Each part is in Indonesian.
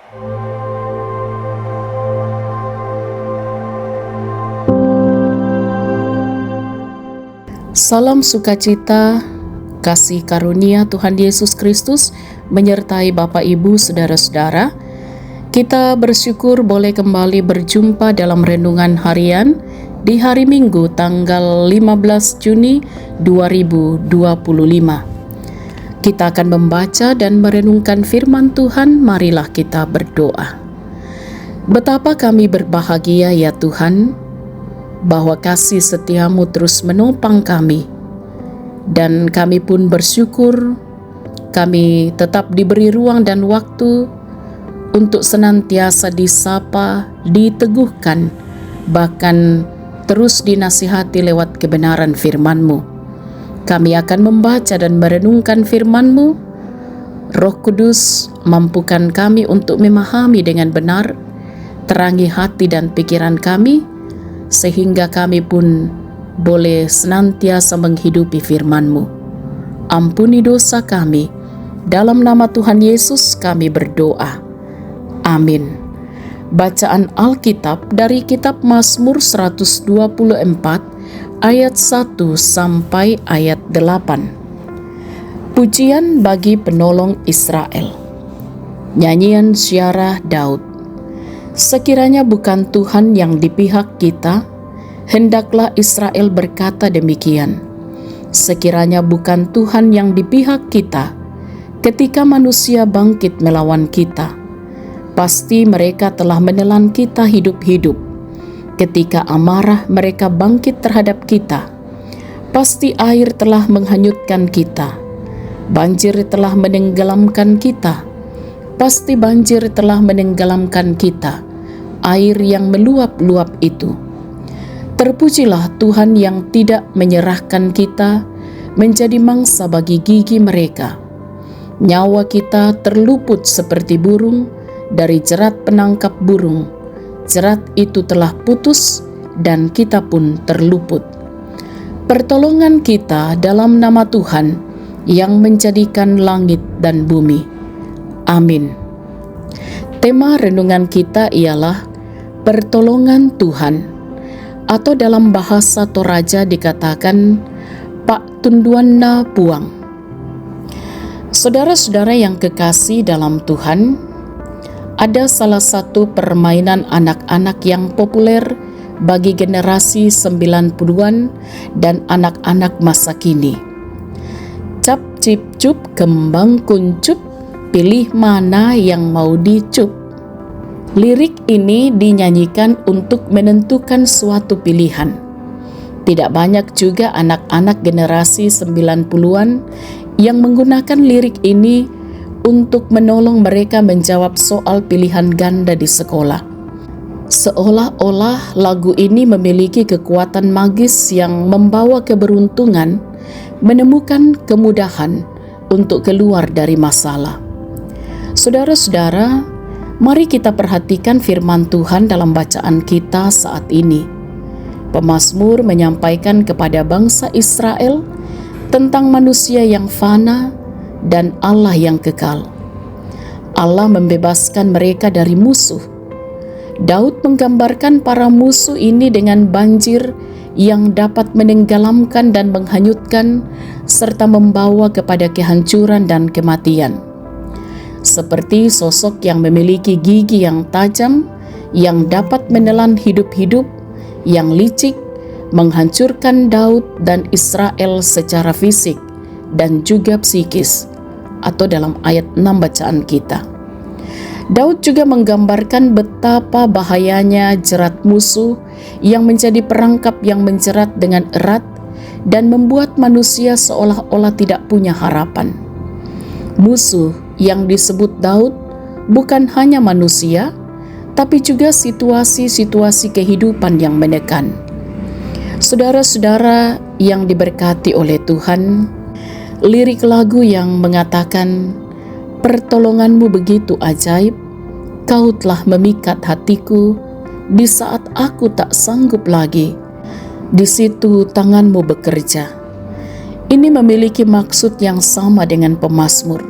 Salam sukacita, kasih karunia Tuhan Yesus Kristus menyertai Bapak Ibu Saudara-saudara. Kita bersyukur boleh kembali berjumpa dalam renungan harian di hari Minggu tanggal 15 Juni 2025. Kita akan membaca dan merenungkan firman Tuhan. Marilah kita berdoa. Betapa kami berbahagia ya Tuhan, bahwa kasih setiamu terus menopang kami, dan kami pun bersyukur kami tetap diberi ruang dan waktu untuk senantiasa disapa, diteguhkan, bahkan terus dinasihati lewat kebenaran firman-Mu. Kami akan membaca dan merenungkan firman-Mu. Roh Kudus, mampukan kami untuk memahami dengan benar, terangi hati dan pikiran kami, sehingga kami pun boleh senantiasa menghidupi firman-Mu. Ampuni dosa kami, dalam nama Tuhan Yesus kami berdoa. Amin. Bacaan Alkitab dari kitab Mazmur 124 ayat 1 sampai ayat 8. Pujian bagi penolong Israel. Nyanyian Syarah Daud. Sekiranya bukan Tuhan yang di pihak kita, hendaklah Israel berkata demikian. Sekiranya bukan Tuhan yang di pihak kita, ketika manusia bangkit melawan kita, pasti mereka telah menelan kita hidup-hidup. Ketika amarah mereka bangkit terhadap kita, pasti air telah menghanyutkan kita. Banjir telah menenggelamkan kita. Pasti banjir telah menenggelamkan kita, air yang meluap-luap itu. Terpujilah Tuhan yang tidak menyerahkan kita menjadi mangsa bagi gigi mereka. Nyawa kita terluput seperti burung dari jerat penangkap burung. Jerat itu telah putus dan kita pun terluput. Pertolongan kita dalam nama Tuhan yang menjadikan langit dan bumi. Amin. Tema renungan kita ialah pertolongan Tuhan, atau dalam bahasa Toraja dikatakan Pak Tunduanna Puang. Saudara-saudara yang kekasih dalam Tuhan, ada salah satu permainan anak-anak yang populer bagi generasi 90-an dan anak-anak masa kini. Cap cip cup kembang kuncup, pilih mana yang mau dicup. Lirik ini dinyanyikan untuk menentukan suatu pilihan. Tidak banyak juga anak-anak generasi 90-an yang menggunakan lirik ini untuk menolong mereka menjawab soal pilihan ganda di sekolah. Seolah-olah lagu ini memiliki kekuatan magis yang membawa keberuntungan, menemukan kemudahan untuk keluar dari masalah. Saudara-saudara, mari kita perhatikan firman Tuhan dalam bacaan kita saat ini. Pemazmur menyampaikan kepada bangsa Israel tentang manusia yang fana dan Allah yang kekal. Allah membebaskan mereka dari musuh. Daud menggambarkan para musuh ini dengan banjir yang dapat menenggelamkan dan menghanyutkan serta membawa kepada kehancuran dan kematian. Seperti sosok yang memiliki gigi yang tajam, yang dapat menelan hidup-hidup, yang licik, menghancurkan Daud dan Israel secara fisik dan juga psikis, atau dalam ayat 6 bacaan kita. Daud juga menggambarkan betapa bahayanya jerat musuh yang menjadi perangkap yang menjerat dengan erat dan membuat manusia seolah-olah tidak punya harapan. Musuh yang disebut Daud bukan hanya manusia, tapi juga situasi-situasi kehidupan yang menekan. Saudara-saudara yang diberkati oleh Tuhan, lirik lagu yang mengatakan, "Pertolonganmu begitu ajaib, kau telah memikat hatiku di saat aku tak sanggup lagi, di situ tanganmu bekerja." Ini memiliki maksud yang sama dengan pemazmur.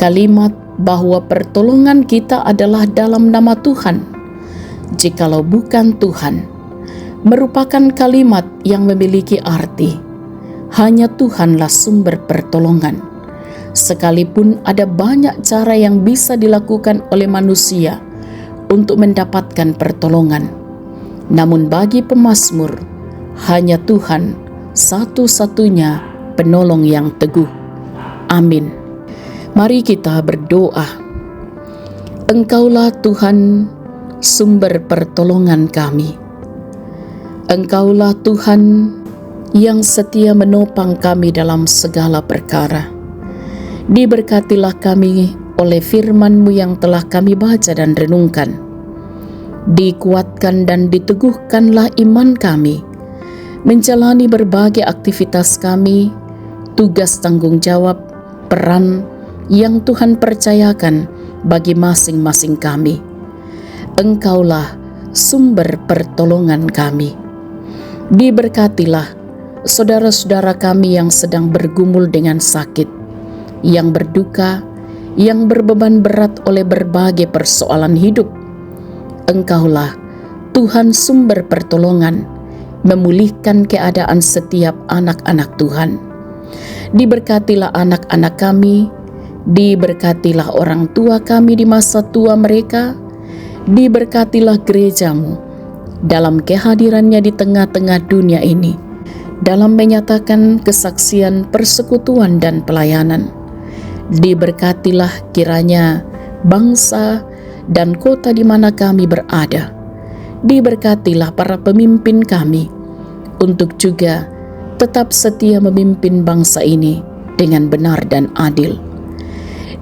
Kalimat bahwa pertolongan kita adalah dalam nama Tuhan. Jikalau bukan Tuhan, merupakan kalimat yang memiliki arti, hanya Tuhanlah sumber pertolongan. Sekalipun ada banyak cara yang bisa dilakukan oleh manusia untuk mendapatkan pertolongan, namun bagi pemazmur, hanya Tuhan satu-satunya penolong yang teguh. Amin. Mari kita berdoa. Engkaulah Tuhan, sumber pertolongan kami. Engkaulah Tuhan yang setia menopang kami dalam segala perkara. Diberkatilah kami oleh firman-Mu yang telah kami baca dan renungkan. Dikuatkan dan diteguhkanlah iman kami, menjalani berbagai aktivitas kami, tugas tanggung jawab, peran yang Tuhan percayakan bagi masing-masing kami. Engkaulah sumber pertolongan kami. Diberkatilah saudara-saudara kami yang sedang bergumul dengan sakit, yang berduka, yang berbeban berat oleh berbagai persoalan hidup. Engkaulah Tuhan sumber pertolongan, memulihkan keadaan setiap anak-anak Tuhan. Diberkatilah anak-anak kami, diberkatilah orang tua kami di masa tua mereka, diberkatilah gereja-Mu dalam kehadirannya di tengah-tengah dunia ini, dalam menyatakan kesaksian persekutuan dan pelayanan. Diberkatilah kiranya bangsa dan kota di mana kami berada. Diberkatilah para pemimpin kami untuk juga tetap setia memimpin bangsa ini dengan benar dan adil.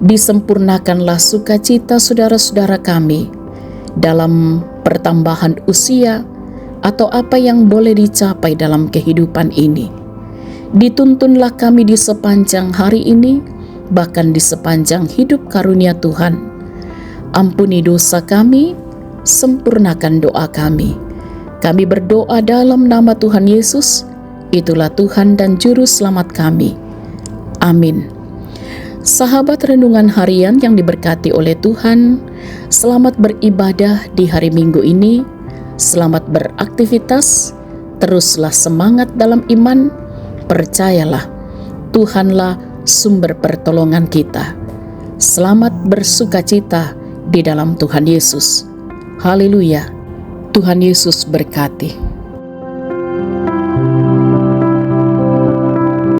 Disempurnakanlah sukacita saudara-saudara kami dalam pertambahan usia atau apa yang boleh dicapai dalam kehidupan ini. Dituntunlah kami di sepanjang hari ini, bahkan di sepanjang hidup karunia Tuhan. Ampuni dosa kami, sempurnakan doa kami. Kami berdoa dalam nama Tuhan Yesus, itulah Tuhan dan Juru Selamat kami. Amin. Sahabat renungan harian yang diberkati oleh Tuhan, selamat beribadah di hari Minggu ini, selamat beraktivitas, teruslah semangat dalam iman, percayalah, Tuhanlah sumber pertolongan kita. Selamat bersukacita di dalam Tuhan Yesus. Haleluya. Tuhan Yesus berkati.